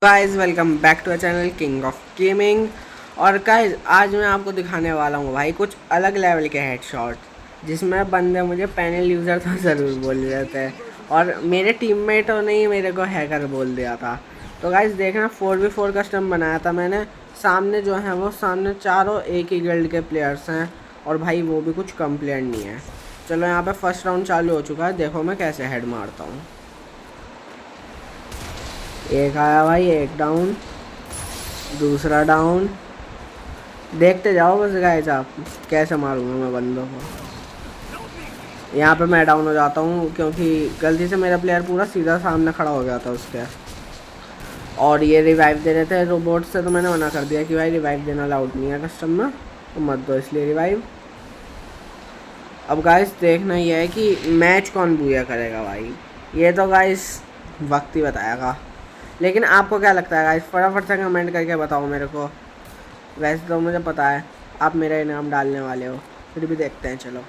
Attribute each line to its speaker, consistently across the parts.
Speaker 1: Guys welcome back to a channel king of gaming. और guys आज मैं आपको दिखाने वाला हूँ भाई कुछ अलग लेवल के हेडशॉट, जिसमें बंदे मुझे पैनल यूज़र तो ज़रूर बोल रहे थे और मेरे टीममेटों ने ही मेरे को हैकर बोल दिया था। तो गाइस देखना 4v4 कस्टम बनाया था मैंने। सामने जो है वो सामने चारों एक ही गिल्ड के प्लेयर्स हैं और भाई वो भी कुछ कम प्लेयर नहीं है। चलो यहाँ पे फर्स्ट राउंड चालू हो चुका है, देखो मैं कैसे हेड मारता हूँ। एक आया भाई, एक डाउन, दूसरा डाउन। देखते जाओ बस गाइस आप कैसे मारूंगा मैं बंदों को। यहाँ पे मैं डाउन हो जाता हूँ क्योंकि गलती से मेरा प्लेयर पूरा सीधा सामने खड़ा हो गया था उसके। और ये रिवाइव दे रहे थे रोबोट से, तो मैंने मना कर दिया कि भाई रिवाइव देना अलाउड नहीं है कस्टम में, तो मत दो इसलिए रिवाइव। अब गाइस देखना ये है कि मैच कौन बूया करेगा भाई, ये तो गाइस वक्त ही बताएगा। लेकिन आपको क्या लगता है गाइस, फटाफट से कमेंट करके बताओ मेरे को। वैसे तो मुझे पता है आप मेरा इनाम डालने वाले हो, फिर भी देखते हैं। चलो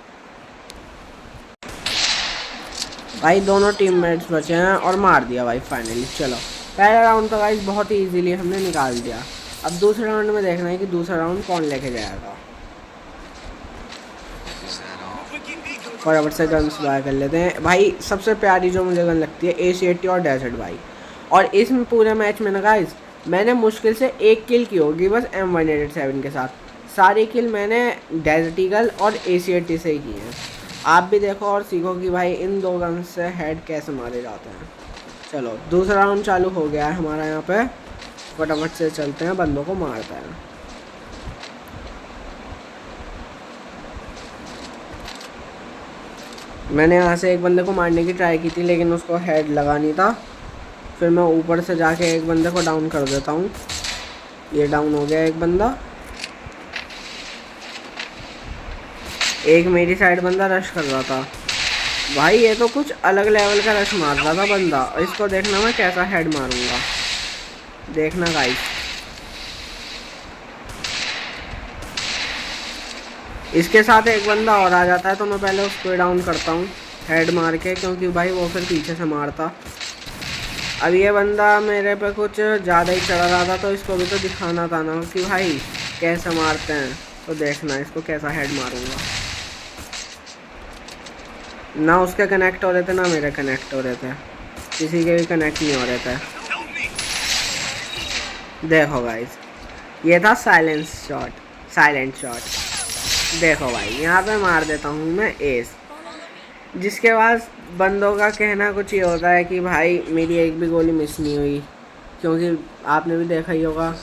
Speaker 1: भाई दोनों टीममेट्स बचे हैं और मार दिया भाई फाइनली। चलो पहला राउंड तो गाइस बहुत ही इजीली हमने निकाल दिया। अब दूसरे राउंड में देखना है कि दूसरा राउंड कौन लेके जाएगा। फटाफट से गन्स बाय कर लेते हैं भाई। सबसे प्यारी जो मुझे गन लगती है AC-80 और डेजर्ट भाई। और इसमें पूरे मैच में ना गाइस मैंने मुश्किल से एक किल की होगी बस M187 के साथ। सारी किल मैंने डेजर्ट ईगल और AC-80 से ही की हैं। आप भी देखो और सीखो कि भाई इन दो गन से हेड कैसे मारे जाते हैं। चलो दूसरा राउंड चालू हो गया है हमारा यहाँ पे। फटाफट से चलते हैं, बंदों को मारते हैं। मैंने यहाँ से एक बंदे को मारने की ट्राई की थी लेकिन उसको हेड लगा नहीं था। फिर मैं ऊपर से जाके एक बंदे को डाउन कर देता हूँ। ये डाउन हो गया एक बंदा। एक मेरी साइड बंदा रश कर रहा था भाई, ये तो कुछ अलग लेवल का रश मार रहा था बंदा। इसको देखना मैं कैसा हेड मारूंगा, देखना गाइस। इसके साथ एक बंदा और आ जाता है तो मैं पहले उसको डाउन करता हूँ हेड मार के, क्योंकि भाई वो फिर पीछे से मारता। अब ये बंदा मेरे पे कुछ ज़्यादा ही चढ़ा रहा था तो इसको भी तो दिखाना था ना कि भाई कैसे मारते हैं। तो देखना इसको कैसा हेड मारूंगा। ना उसके कनेक्ट हो रहे थे ना मेरे कनेक्ट हो रहे थे, किसी के भी कनेक्ट नहीं हो रहे थे। देखो गाइस ये था साइलेंट शॉट। देखो भाई यहाँ पे मार देता हूँ मैं एस। जिसके बाद बंदों का कहना कुछ ये होता है कि भाई मेरी एक भी गोली मिस नहीं हुई, क्योंकि आपने भी देखा ही होगा।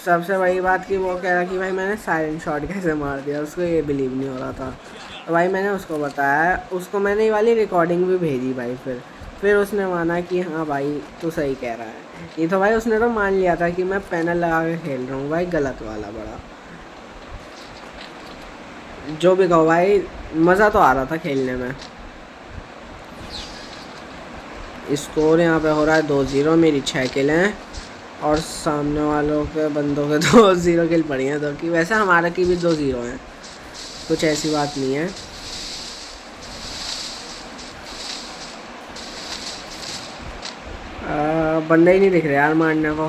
Speaker 1: सबसे बड़ी बात कि वो कह रहा कि भाई मैंने साइलेंट शॉट कैसे मार दिया, उसको ये बिलीव नहीं हो रहा था। तो भाई मैंने उसको बताया, उसको मैंने ये वाली रिकॉर्डिंग भी भेजी भाई। फिर उसने माना कि हाँ भाई तू सही कह रहा है। ये तो भाई उसने तो मान लिया था कि मैं पैनल लगा के खेल रहा हूँ भाई, गलत वाला बड़ा। जो भी कहो भाई मज़ा तो आ रहा था खेलने में। स्कोर यहाँ पे हो रहा है 2-0, मेरी 6 किल हैं और सामने वालों के बंदों के 2-0 किल पड़ी हैं तो कि वैसे हमारे की भी 2-0 हैं, कुछ ऐसी बात नहीं है। बंदे ही नहीं दिख रहे यार मारने को,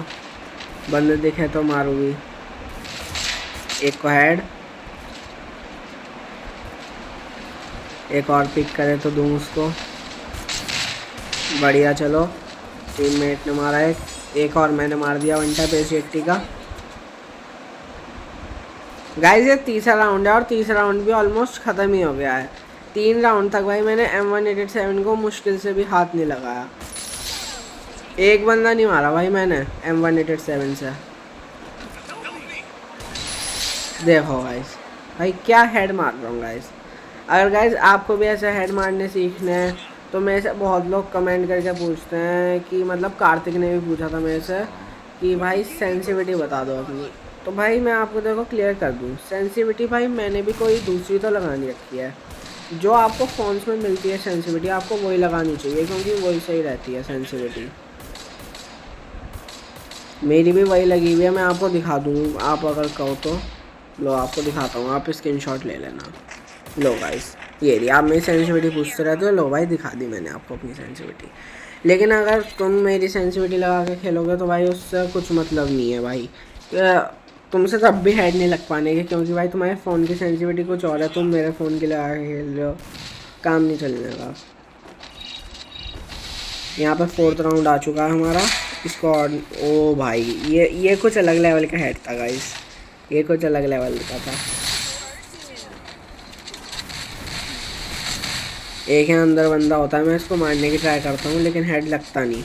Speaker 1: बंदे दिखे तो मारूंगी। एक को हेड, एक और पिक करे तो दूँ उसको। बढ़िया, चलो टीममेट ने मारा एक और मैंने मार दिया वन टैप AC-80 का। गाइस ये तीसरा राउंड है और तीसरा राउंड भी ऑलमोस्ट ख़त्म ही हो गया है। 3 राउंड तक भाई मैंने M187 को मुश्किल से भी हाथ नहीं लगाया। एक बंदा नहीं मारा भाई मैंने M187 से। देखो गाइस भाई क्या हेड मार रहा हूँ गाइस। अगर गाइस आपको भी ऐसे हेड मारने सीखने हैं तो मेरे से बहुत लोग कमेंट करके पूछते हैं कि मतलब कार्तिक ने भी पूछा था मेरे से कि भाई सेंसिटिविटी बता दो अपनी। तो भाई मैं आपको देखो क्लियर कर दूँ, सेंसिटिविटी भाई मैंने भी कोई दूसरी तो लगानी रखी है। जो आपको फ़ोन्स में मिलती है सेंसिटिविटी आपको वही लगानी चाहिए, क्योंकि वही सही रहती है सेंसिटिविटी। मेरी भी वही लगी हुई है, मैं आपको दिखा दूँ आप अगर कहो तो। लो आपको दिखाता हूँ, आप स्क्रीनशॉट ले लेना। लो गाइस ये रही, आप मेरी सेंसिटिविटी पूछते रहते हो, लो भाई दिखा दी मैंने आपको अपनी सेंसिटिविटी। लेकिन अगर तुम मेरी सेंसिटिविटी लगा के खेलोगे तो भाई उससे कुछ मतलब नहीं है भाई। तुमसे तब भी हेड नहीं लग पाने के, क्योंकि भाई तुम्हारे फ़ोन की सेंसिटिविटी कुछ और है, तुम मेरे फ़ोन के लिए आके खेल रहे हो, काम नहीं चलने का। यहाँ पे 4th राउंड आ चुका है हमारा। इसको ओ भाई ये कुछ अलग लेवल का हेड था गाइस, ये कुछ अलग लेवल का था। एक है अंदर बंदा होता है, मैं इसको मारने की ट्राई करता हूँ लेकिन हेड लगता नहीं।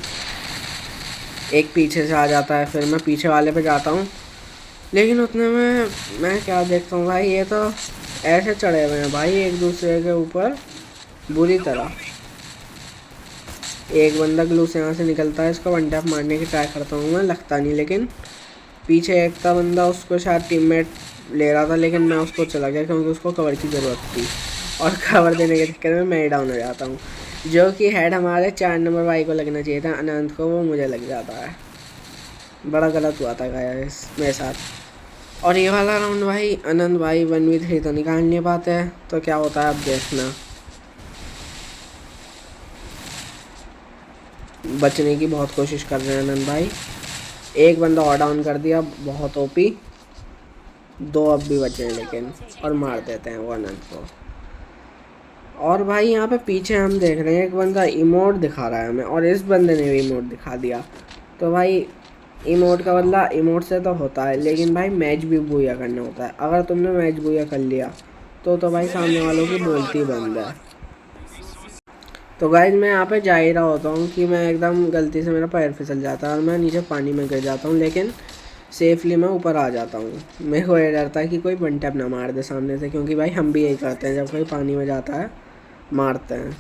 Speaker 1: एक पीछे से आ जाता है, फिर मैं पीछे वाले पे जाता हूँ, लेकिन उतने में मैं क्या देखता हूँ भाई, ये तो ऐसे चढ़े हुए हैं भाई एक दूसरे के ऊपर बुरी तरह। एक बंदा ग्लू से यहाँ से निकलता है, इसको वन टैप मारने की ट्राई करता हूँ मैं, लगता नहीं। लेकिन पीछे एक था बंदा, उसको शायद टीममेट ले रहा था, लेकिन मैं उसको चला गया क्योंकि उसको कवर की ज़रूरत थी, और कवर देने के चक्कर में मैं ही डाउन हो जाता हूँ। जो कि हेड हमारे 4 नंबर भाई को लगना चाहिए था, अनंत को, वो मुझे लग जाता है। बड़ा गलत हुआ था गाइस मेरे साथ। और ये वाला राउंड भाई अनंत भाई 1v3 तो निकाल नहीं पाते हैं, तो क्या होता है अब देखना। बचने की बहुत कोशिश कर रहे हैं अनंत भाई। एक बंदा और डाउन कर दिया, बहुत ओपी। 2 अब भी बचे हैं लेकिन, और मार देते हैं वो अनंत को। और भाई यहाँ पे पीछे हम देख रहे हैं एक बंदा इमोट दिखा रहा है हमें, और इस बंदे ने भी इमोट दिखा दिया। तो भाई इमोट का बदला इमोट से तो होता है, लेकिन भाई मैच भी बूया करना होता है। अगर तुमने मैच बूया कर लिया तो भाई सामने वालों की बोलती बंद है। तो गाइज मैं यहाँ पे जा ही रहा होता हूँ कि मैं एकदम गलती से मेरा पैर फिसल जाता है और मैं नीचे पानी में गिर जाता हूँ, लेकिन सेफली मैं ऊपर आ जाता हूँ। मेरे को ये डर था कि कोई वन टैप ना मार दे सामने से, क्योंकि भाई हम भी यही करते हैं, जब कोई पानी में जाता है मारते हैं।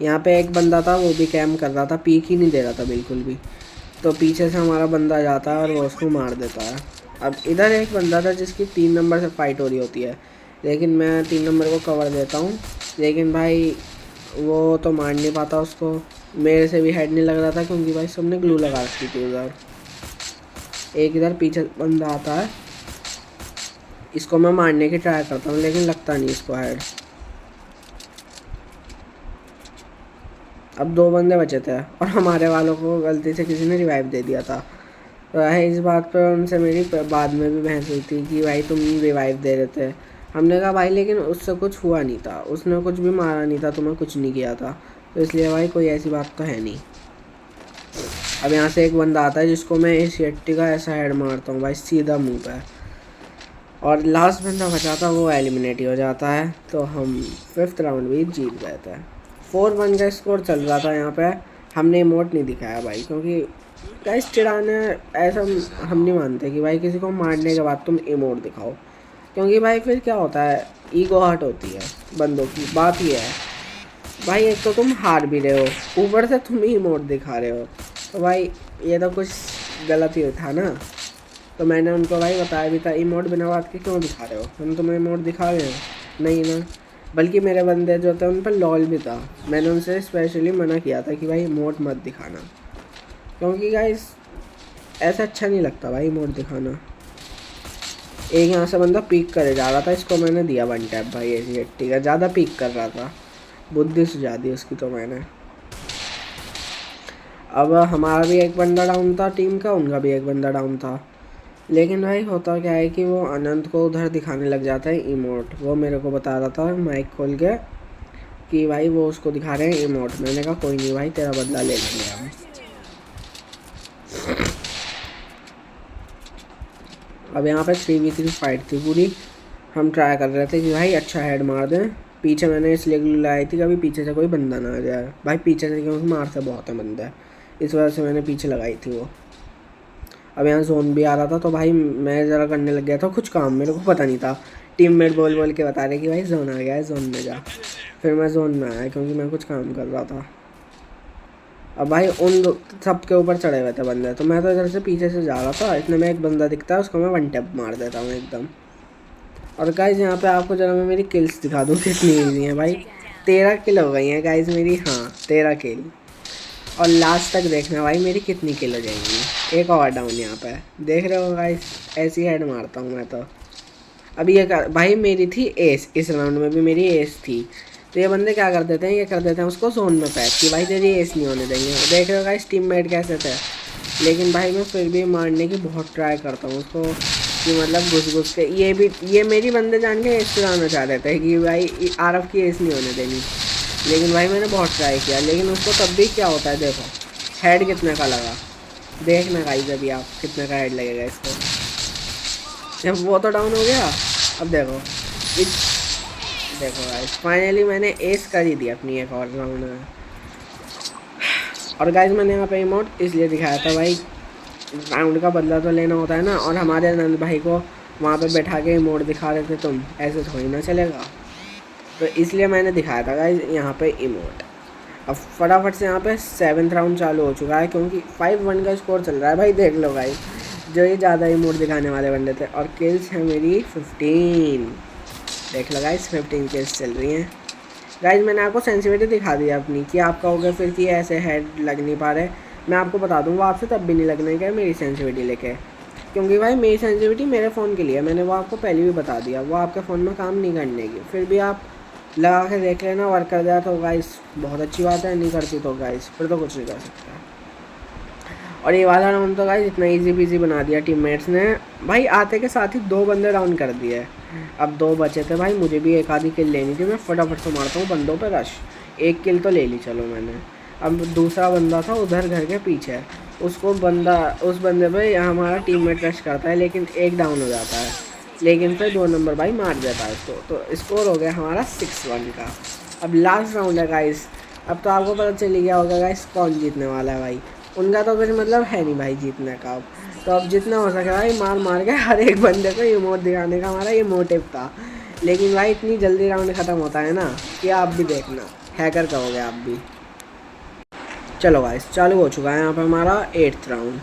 Speaker 1: यहाँ पे एक बंदा था, वो भी कैम्प कर रहा था, पीक ही नहीं दे रहा था बिल्कुल भी। तो पीछे से हमारा बंदा जाता है और वो उसको मार देता है। अब इधर एक बंदा था जिसकी 3 नंबर से फाइट हो रही होती है, लेकिन मैं 3 नंबर को कवर देता हूँ, लेकिन भाई वो तो मार नहीं पाता उसको। मेरे से भी हेड नहीं लग रहा था क्योंकि भाई सबने ग्लू लगा रखी थी उधर। एक इधर पीछे बंदा आता है, इसको मैं मारने की ट्राई करता हूँ लेकिन लगता नहीं इसको हेड। अब 2 बंदे बचे थे और हमारे वालों को गलती से किसी ने रिवाइव दे दिया था। तो इस बात पर उनसे मेरी बाद में भी बहस हुई थी कि भाई तुम रिवाइव दे रहे थे। हमने कहा भाई लेकिन उससे कुछ हुआ नहीं था, उसने कुछ भी मारा नहीं था, तुम्हें कुछ नहीं किया था, तो इसलिए भाई कोई ऐसी बात तो है नहीं। अब यहाँ से एक बंदा आता है जिसको मैं इस येट्टी का ऐसा हेड मारता हूँ भाई सीधा मुंह पे, और लास्ट बंदा बचा था वो एलिमिनेट हो जाता है। तो हम 5th राउंड भी जीत गए थे। 4-1 का स्कोर चल रहा था यहाँ पे। हमने इमोट नहीं दिखाया भाई, क्योंकि गाइस चिढ़ाने ऐसा हम नहीं मानते कि भाई किसी को मारने के बाद तुम इमोट दिखाओ, क्योंकि भाई फिर क्या होता है, ईगो हर्ट होती है बंदों की। बात ये है भाई, एक तो तुम हार भी रहे हो, ऊपर से तुम ही इमोट दिखा रहे हो, तो भाई ये तो कुछ गलत ही था ना। तो मैंने उनको भाई बताया भी था, इमोट बिना बात के क्यों दिखा रहे हो, हम तुम्हें इमोट दिखा रहे हो नहीं ना। बल्कि मेरे बंदे जो थे उन पर लॉल भी था, मैंने उनसे स्पेशली मना किया था कि भाई इमोट मत दिखाना, क्योंकि गाइस ऐसा अच्छा नहीं लगता भाई इमोट दिखाना। एक यहाँ से बंदा पीक करे जा रहा था, इसको मैंने दिया वन टैप भाई, ऐसी ठीक है, ज़्यादा पीक कर रहा था, बुद्धि सुझा दी उसकी तो मैंने। अब हमारा भी एक बंदा डाउन था टीम का, उनका भी एक बंदा डाउन था, लेकिन भाई होता क्या है कि वो अनंत को उधर दिखाने लग जाता है इमोट। वो मेरे को बता रहा था माइक खोल के कि भाई वो उसको दिखा रहे हैं इमोट। मैंने कहा कोई नहीं भाई, तेरा बदला ले लेंगे हम। अब यहाँ पे 3v3 फाइट थी पूरी। हम ट्राई कर रहे थे कि भाई अच्छा हेड मार दें। पीछे मैंने इसलिए ग्लू लगाई थी कि अभी पीछे से कोई बंदा ना आ जाए भाई, पीछे से क्योंकि मारते बहुत है बंदा, इस वजह से मैंने पीछे लगाई थी वो। अब यहाँ जोन भी आ रहा था, तो भाई मैं ज़रा करने लग गया था कुछ काम, मेरे को पता नहीं था। टीममेट बोल बोल के बता रहे कि भाई जोन आ गया है, जोन में जा। फिर मैं जोन में आया क्योंकि मैं कुछ काम कर रहा था। अब भाई उन सब के ऊपर चढ़े हुए थे बंदे, तो मैं तो इधर से पीछे से जा रहा था, इतने में एक बंदा दिखता है, उसको मैं वन टैप मार देता हूँ एकदम। और गाइज यहाँ पे आपको जरा मैं मेरी किल्स दिखा दूँ कितनी ईजी है भाई। 13 किल हो गई हैं गाइज मेरी, हाँ 13 किल। और लास्ट तक देखना भाई मेरी कितनी किल हो जाएंगी। एक और डाउन यहाँ पे देख रहे हो गाइज, ऐसी हेड मारता हूँ मैं तो। अभी ये भाई मेरी थी एस, इस राउंड में भी मेरी एस थी, तो ये बंदे क्या कर देते हैं, ये कर देते हैं उसको जोन में पैक कि भाई तेरी एस नहीं होने देंगे। देख रहे हो गाइस टीममेट कैसे थे, लेकिन भाई मैं फिर भी मारने की बहुत ट्राई करता हूँ उसको कि मतलब घुस के ये मेरी बंदे जान के एस चुराना चाह रहे थे कि भाई आरफ की एस नहीं होने देनी। लेकिन भाई मैंने बहुत ट्राई किया, लेकिन उसको तब भी क्या होता है, देखो हेड कितने का लगा, देखना गाइस अभी आप कितने का हेड लगेगा इसको। जब वो तो डाउन हो गया, अब देखो देखो गाइस फाइनली मैंने एस कर ही दिया अपनी एक और राउंड में। और गाइस मैंने यहाँ पे इमोट इसलिए दिखाया था भाई, राउंड का बदला तो लेना होता है ना, और हमारे नंद भाई को वहाँ पे बैठा के इमोट दिखा रहे थे तुम, ऐसे थोड़ी ना चलेगा, तो इसलिए मैंने दिखाया था गाइस यहाँ पे इमोट। अब फटाफट से यहाँ पे 7th राउंड चालू हो चुका है, क्योंकि 5-1 का स्कोर चल रहा है भाई। देख लो गाइस जो ये ज़्यादा इमोट दिखाने वाले बंदे थे, और किल्स है मेरी 15। देख लो गाइस 15 किल्स चल रही हैं। गाइस मैंने आपको सेंसिटिविटी दिखा दी अपनी कि आप कहोगे फिर कि ऐसे हेड लग नहीं पा रहे। मैं आपको बता दूँ वो आपसे तब भी नहीं लगने का मेरी सेंसिटिविटी लेके, क्योंकि भाई मेरी सेंसिटिविटी मेरे फ़ोन के लिए, मैंने वो आपको पहले भी बता दिया, वो आपके फ़ोन में काम नहीं करने की। फिर भी आप लगा के देख लेना, वर्क कर जाए तो गाइस बहुत अच्छी बात है, नहीं करती तो गाइस फिर तो कुछ नहीं कर सकता। और ये वाला राउंड तो गाइस इतना इजी पीजी बना दिया टीममेट्स ने भाई, आते के साथ ही 2 बंदे डाउन कर दिए। अब 2 बचे थे भाई, मुझे भी एक आधी किल लेनी थी, मैं फटाफट से मारता हूँ बंदों पे रश। 1 किल तो ले ली चलो मैंने। अब दूसरा बंदा था उधर घर के पीछे, उस बंदे पे हमारा टीममेट रश करता है, लेकिन 1 डाउन हो जाता है, लेकिन फिर 2 नंबर भाई मार देता है उसको। तो स्कोर हो गया हमारा 6-1 का। अब लास्ट राउंड है गाइस, अब तो आपको पता चल गया होगा गाइस कौन जीतने वाला है भाई। उनका तो कुछ मतलब है नहीं भाई जीतने का। अब तो अब जितना हो सके भाई मार के हर एक बंदे को इमोट दिखाने का हमारा ये मोटिव था। लेकिन भाई इतनी जल्दी राउंड ख़त्म होता है ना कि आप भी देखना, हैकर कहोगे आप भी। चलो गाइस चालू हो चुका है यहाँ पर हमारा 8th राउंड।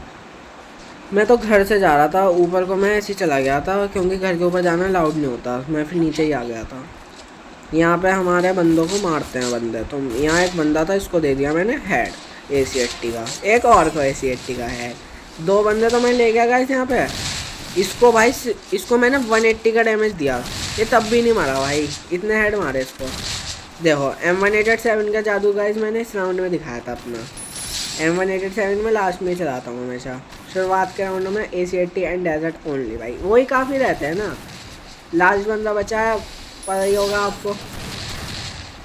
Speaker 1: मैं तो घर से जा रहा था, ऊपर को मैं ऐसे ही चला गया था क्योंकि घर के ऊपर जाना अलाउड नहीं होता, मैं फिर नीचे ही आ गया था। यहाँ पे हमारे बंदों को मारते हैं बंदे, तो यहाँ एक बंदा था इसको दे दिया मैंने हेड AC-80 का, एक और को AC-80 का हेड। 2 बंदे तो मैं ले गया गाइस यहाँ पे। इसको भाई इसको मैंने 180 का डैमेज दिया, ये तब भी नहीं मारा भाई, इतने हेड मारे इसको। देखो M187 का जादू गाइस मैंने इस राउंड में दिखाया था अपना। M187 में लास्ट में चलाता हूँ हमेशा, शुरुआत के राउंड में AC-80 एंड डेजर्ट ओनली भाई, वही काफ़ी रहते हैं ना। लास्ट बंदा बचा है, पता ही होगा आपको,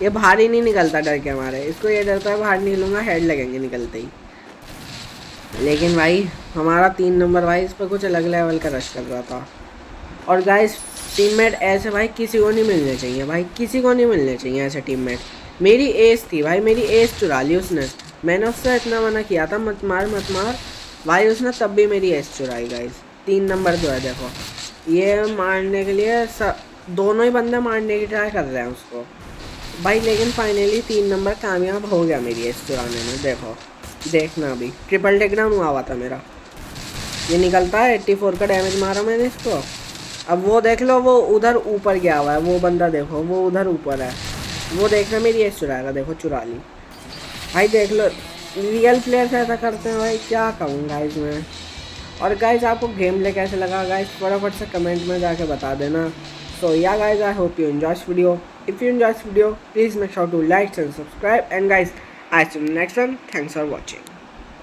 Speaker 1: ये बाहर ही नहीं निकलता डर के हमारे, इसको ये डरता है बाहर निकलूँगा हेड लगेंगे निकलते ही। लेकिन भाई हमारा 3 नंबर भाई इस पर कुछ अलग लेवल का रश कर रहा था। और गाइस टीममेट ऐसे भाई किसी को नहीं मिलने चाहिए भाई, किसी को नहीं मिलने चाहिए ऐसे टीममेट। मेरी एज थी भाई, मेरी एज चुरा ली उसने, मैंने उससे इतना मना किया था मत मार भाई, उसने तब भी मेरी एज चुराई गाइस। 3 नंबर जो है देखो, ये मारने के लिए दोनों ही बंदे मारने की ट्राई कर रहे हैं उसको भाई, लेकिन फाइनली 3 नंबर कामयाब हो गया मेरी एज चुराने में। देखो देखना अभी ट्रिपल टेकडाउन हुआ था मेरा, ये निकलता है 84 का डैमेज मारा मैंने इसको। अब वो देख लो वो उधर ऊपर गया हुआ है, वो बंदा देखो वो उधर ऊपर है, वो देखना मेरी एज चुराएगा, देखो चुरा ली भाई। देख लो रियल प्लेयर्स ऐसा करते हैं भाई, क्या कहूँ गाइस मैं। और गाइस आपको गेम प्ले कैसे लगा गाइस फटाफट से कमेंट में जाके बता देना। So yeah guys I hope you enjoy this video, if you enjoy this video please make sure to like and subscribe, and guys I see you next one, thanks for watching.